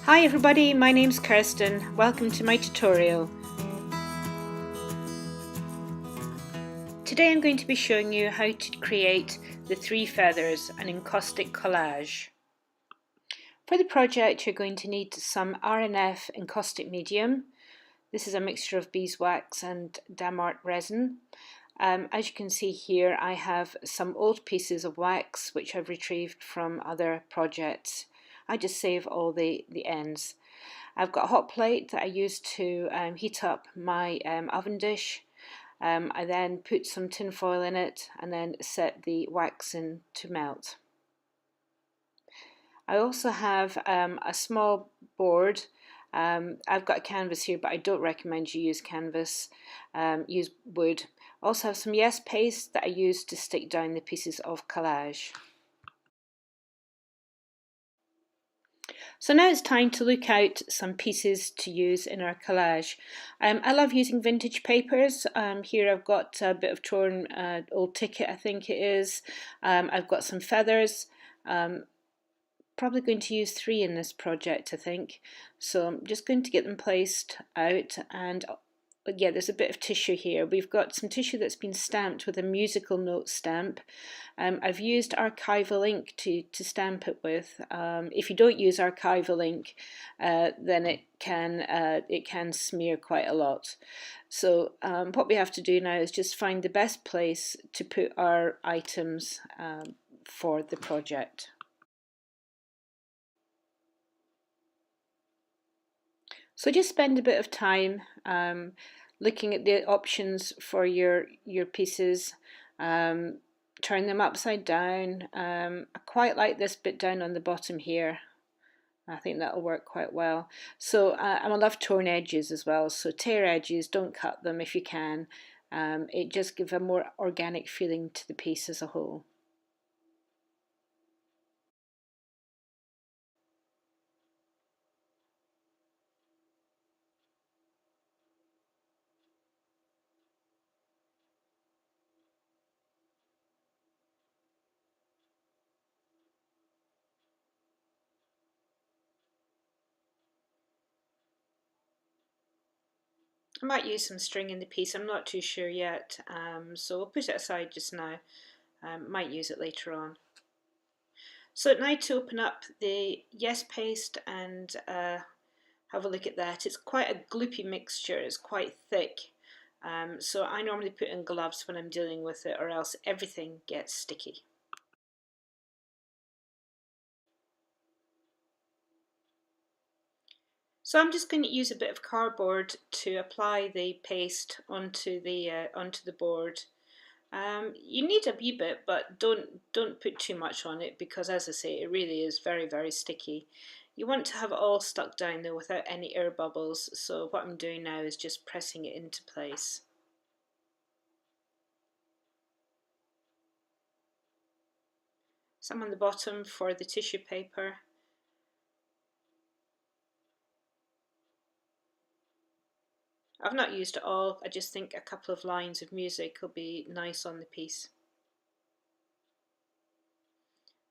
Hi everybody, my name's Kirsten. Welcome to my tutorial. Today I'm going to be showing you how to create the three feathers, an encaustic collage. For the project you're going to need some RNF encaustic medium. This is a mixture of beeswax and damart resin. As you can see here, I have some old pieces of wax which I've retrieved from other projects. I just save all the ends. I've got a hot plate that I use to heat up my oven dish. I then put some tin foil in it and then set the wax in to melt. I also have a small board. I've got a canvas here, but I don't recommend you use canvas. Use wood. Also have some yes paste that I use to stick down the pieces of collage. So now it's time to look out some pieces to use in our collage. I love using vintage papers. Here I've got a bit of torn old ticket, I think it is. I've got some feathers. Probably going to use 3 in this project, I think. So I'm just going to get them placed out, and yeah, there's a bit of tissue here. We've got some tissue that's been stamped with a musical note stamp. I've used archival ink to stamp it with. If you don't use archival ink, then it can smear quite a lot. So what we have to do now is just find the best place to put our items for the project. So just spend a bit of time looking at the options for your pieces. Turn them upside down. I quite like this bit down on the bottom here. I think that'll work quite well. So I love torn edges as well. So tear edges, don't cut them if you can. It just gives a more organic feeling to the piece as a whole. I might use some string in the piece, I'm not too sure yet, so we'll put it aside just now. Might use it later on. So now to open up the yes paste and have a look at that. It's quite a gloopy mixture, it's quite thick. So I normally put in gloves when I'm dealing with it, or else everything gets sticky. So I'm just going to use a bit of cardboard to apply the paste onto the board. You need a wee bit, but don't put too much on it, because as I say, it really is very sticky. You want to have it all stuck down though without any air bubbles, so what I'm doing now is just pressing it into place. Some on the bottom for the tissue paper. I've not used it all, I just think a couple of lines of music will be nice on the piece.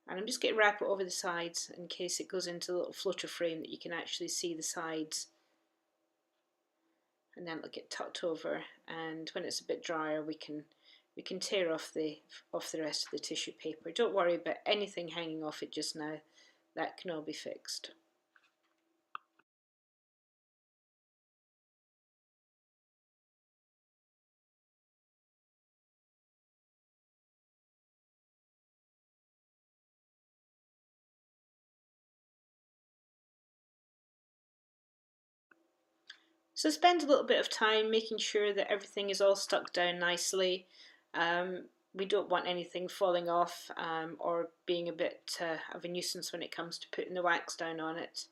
And I'm just going to wrap it over the sides in case it goes into a little floater frame that you can actually see the sides. And then it'll get tucked over, and when it's a bit drier we can tear off the rest of the tissue paper. Don't worry about anything hanging off it just now, that can all be fixed. So spend a little bit of time making sure that everything is all stuck down nicely. We don't want anything falling off or being a bit of a nuisance when it comes to putting the wax down on it.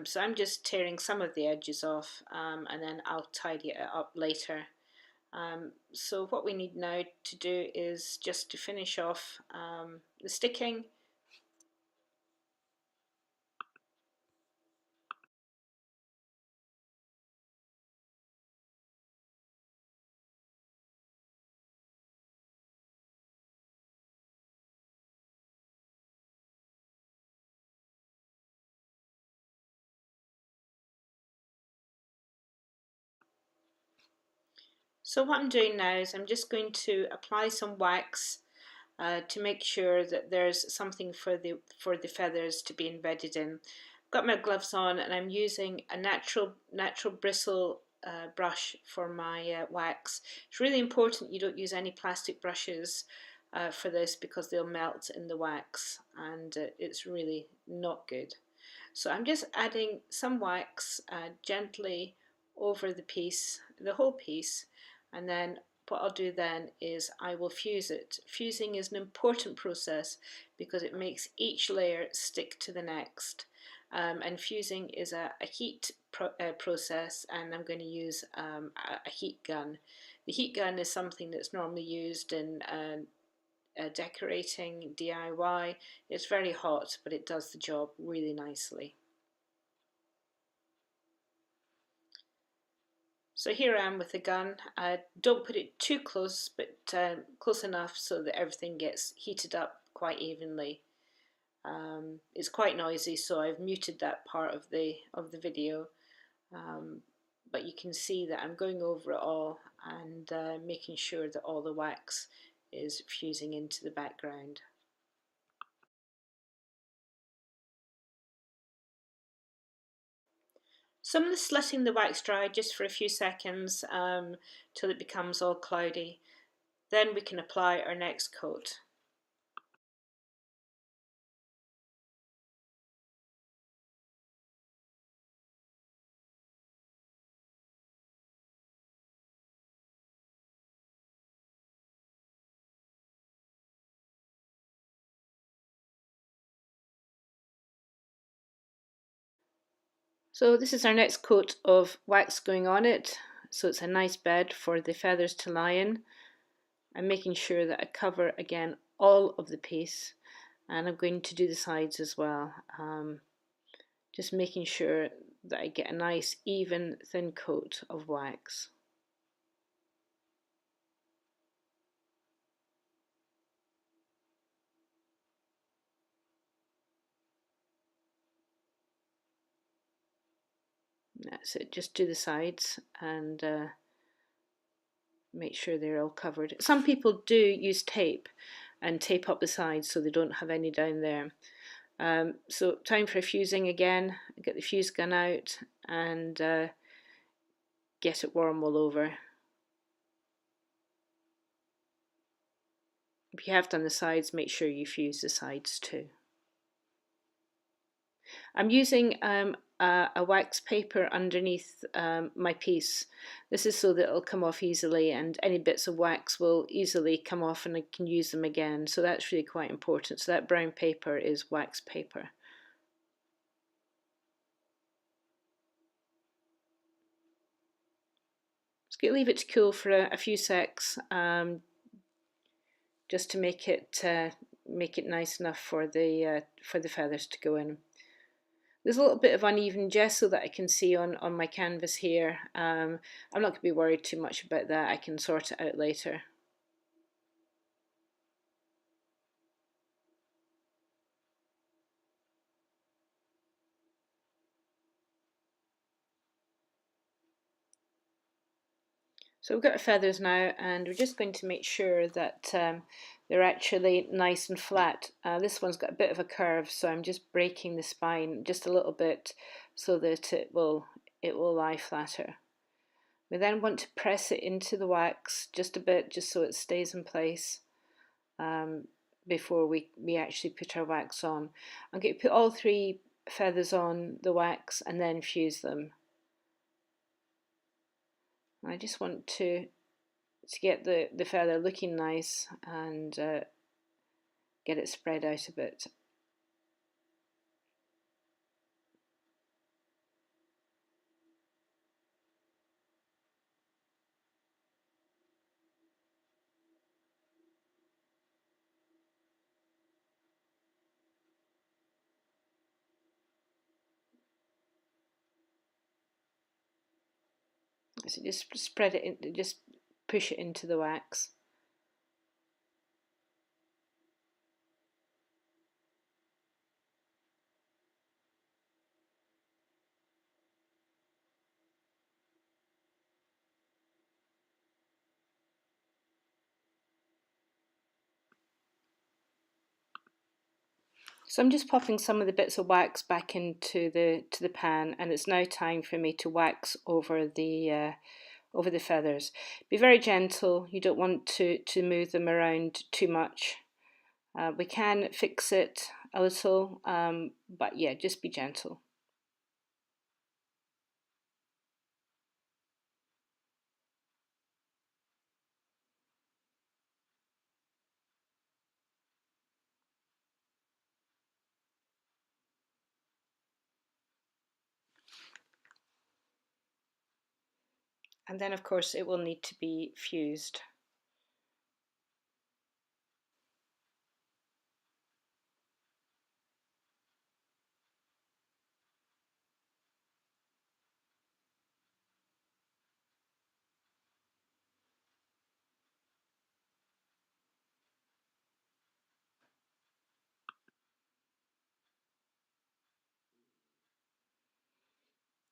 So I'm just tearing some of the edges off, and then I'll tidy it up later. So what we need now to do is just to finish off the sticking. So what I'm doing now is I'm just going to apply some wax to make sure that there's something for the feathers to be embedded in. I've got my gloves on and I'm using a natural bristle brush for my wax. It's really important you don't use any plastic brushes for this because they'll melt in the wax and it's really not good. So I'm just adding some wax gently over the whole piece, and then what I'll do then is I will fuse it. Fusing is an important process because it makes each layer stick to the next. And fusing is a heat process, and I'm going to use a heat gun. The heat gun is something that's normally used in decorating DIY. It's very hot, but it does the job really nicely. So here I am with the gun. Don't put it too close, but close enough so that everything gets heated up quite evenly. It's quite noisy, so I've muted that part of the video. But you can see that I'm going over it all and making sure that all the wax is fusing into the background. So I'm just letting the wax dry just for a few seconds till it becomes all cloudy. Then we can apply our next coat. So this is our next coat of wax going on it. So it's a nice bed for the feathers to lie in. I'm making sure that I cover again all of the piece, and I'm going to do the sides as well. Just making sure that I get a nice even thin coat of wax. That's it, just do the sides and make sure they're all covered. Some people do use tape and tape up the sides so they don't have any down there. So time for fusing again. Get the fuse gun out and get it warm all over. If you have done the sides, make sure you fuse the sides too. I'm using a wax paper underneath my piece. This is so that it'll come off easily and any bits of wax will easily come off and I can use them again. So that's really quite important. So that brown paper is wax paper. Just going to leave it to cool for a few secs, just to make it nice enough for the feathers to go in. There's a little bit of uneven gesso that I can see on my canvas here. I'm not going to be worried too much about that. I can sort it out later. So we've got our feathers now, and we're just going to make sure that they're actually nice and flat. This one's got a bit of a curve, so I'm just breaking the spine just a little bit so that it will lie flatter. We then want to press it into the wax just a bit, just so it stays in place before we actually put our wax on. I'm going to put all three feathers on the wax and then fuse them. I just want to get the feather looking nice and get it spread out a bit. So just spread it in, just push it into the wax. So I'm just popping some of the bits of wax back into the pan, and it's now time for me to wax over the feathers. Be very gentle. You don't want to move them around too much. We can fix it a little, but yeah, just be gentle. And then of course it will need to be fused.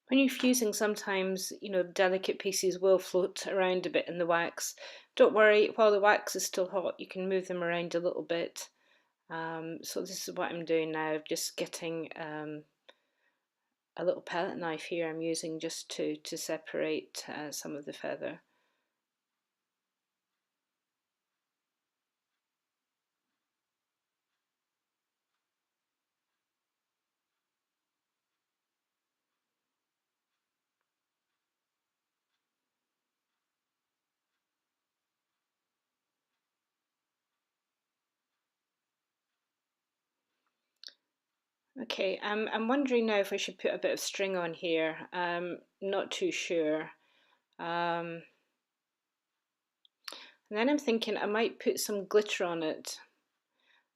When you're fusing, sometimes, delicate pieces will float around a bit in the wax. Don't worry, while the wax is still hot, you can move them around a little bit. So this is what I'm doing now, just getting a little palette knife here I'm using just to separate some of the feather. Okay, I'm wondering now if I should put a bit of string on here. Not too sure. And then I'm thinking I might put some glitter on it.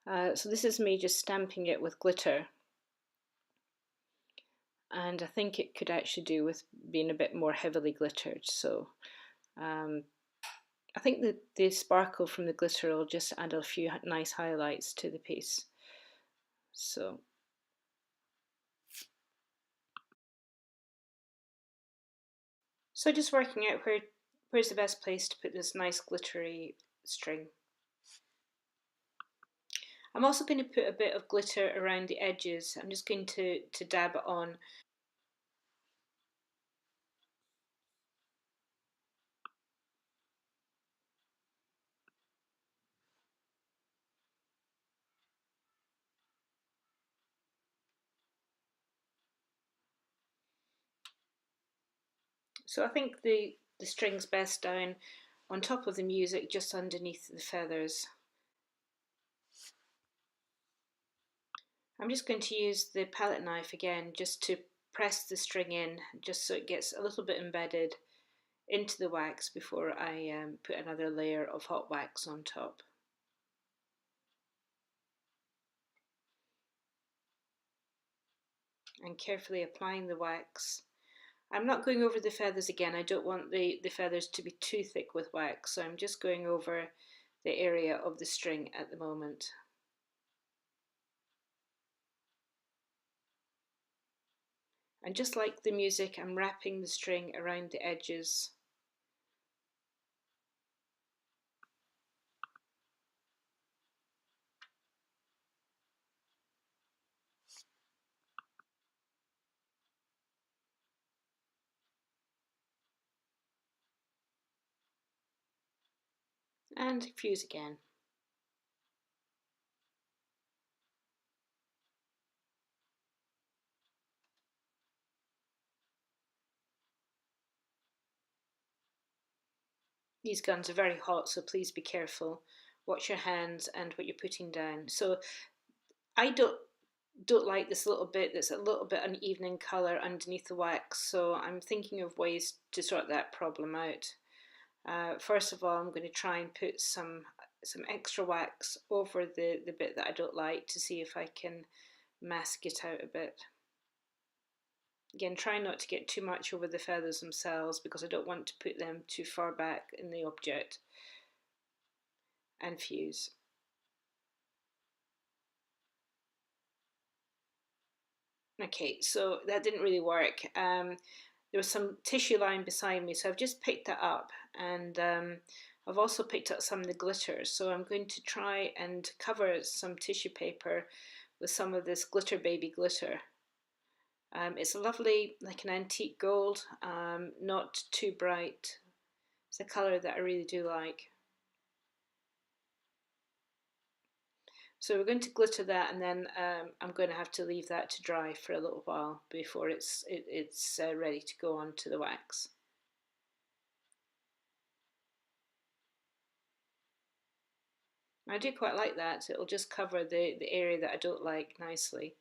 So this is me just stamping it with glitter. And I think it could actually do with being a bit more heavily glittered. So I think the sparkle from the glitter will just add a few nice highlights to the piece. So just working out where's the best place to put this nice glittery string. I'm also going to put a bit of glitter around the edges. I'm just going to dab it on. So I think the string's best down on top of the music, just underneath the feathers. I'm just going to use the palette knife again just to press the string in, just so it gets a little bit embedded into the wax before I put another layer of hot wax on top. And carefully applying the wax. I'm not going over the feathers again. I don't want the feathers to be too thick with wax, so I'm just going over the area of the string at the moment. And just like the music, I'm wrapping the string around the edges. And fuse again. These guns are very hot, so please be careful. Watch your hands and what you're putting down. So I don't like this little bit that's a little bit uneven in colour underneath the wax, so I'm thinking of ways to sort that problem out. First of all, I'm going to try and put some extra wax over the bit that I don't like to see if I can mask it out a bit. Again, try not to get too much over the feathers themselves because I don't want to put them too far back in the object. And fuse. Okay, so that didn't really work. There was some tissue lying beside me, so I've just picked that up, and I've also picked up some of the glitter. So I'm going to try and cover some tissue paper with some of this glitter baby glitter. It's a lovely, like an antique gold, not too bright. It's a colour that I really do like. So we're going to glitter that, and then I'm going to have to leave that to dry for a little while before it's ready to go onto the wax. I do quite like that. It'll just cover the area that I don't like nicely.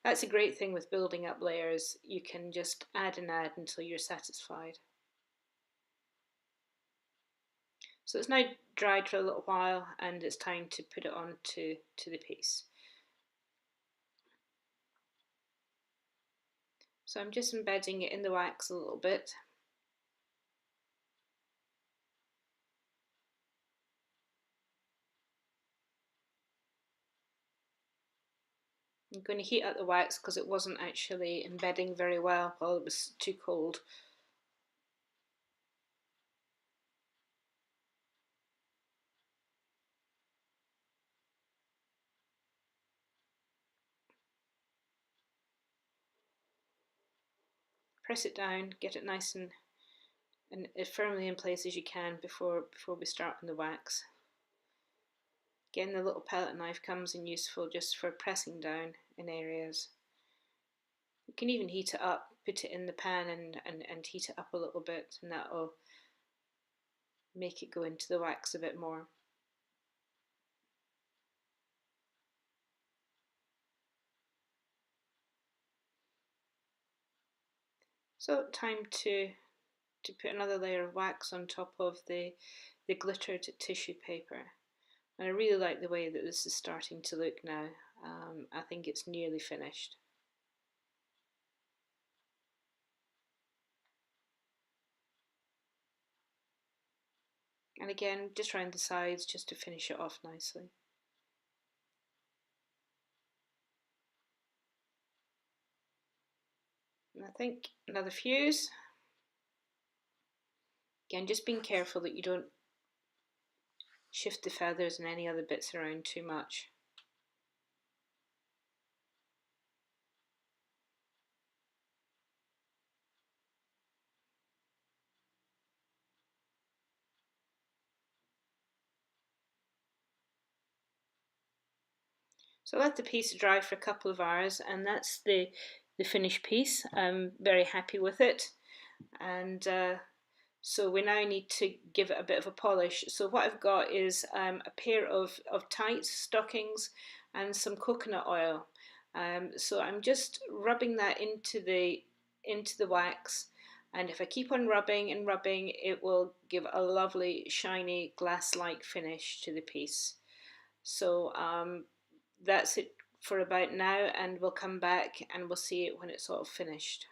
That's a great thing with building up layers. You can just add and add until you're satisfied. So it's now dried for a little while, and it's time to put it on to the piece. So I'm just embedding it in the wax a little bit. I'm going to heat up the wax because it wasn't actually embedding very well while it was too cold. Press it down, get it nice and as firmly in place as you can before we start on the wax. Again, the little palette knife comes in useful just for pressing down in areas. You can even heat it up, put it in the pan and heat it up a little bit, and that will make it go into the wax a bit more. So time to put another layer of wax on top of the glittered tissue paper. And I really like the way that this is starting to look now. I think it's nearly finished. And again, just around the sides just to finish it off nicely. And I think another fuse. Again, just being careful that you don't shift the feathers and any other bits around too much. So I let the piece dry for a couple of hours, and that's the finished piece. I'm very happy with it, and so we now need to give it a bit of a polish. So what I've got is a pair of tights, stockings, and some coconut oil. So I'm just rubbing that into the wax, and if I keep on rubbing and rubbing, it will give a lovely shiny glass-like finish to the piece. So that's it for about now, and we'll come back and we'll see it when it's all finished.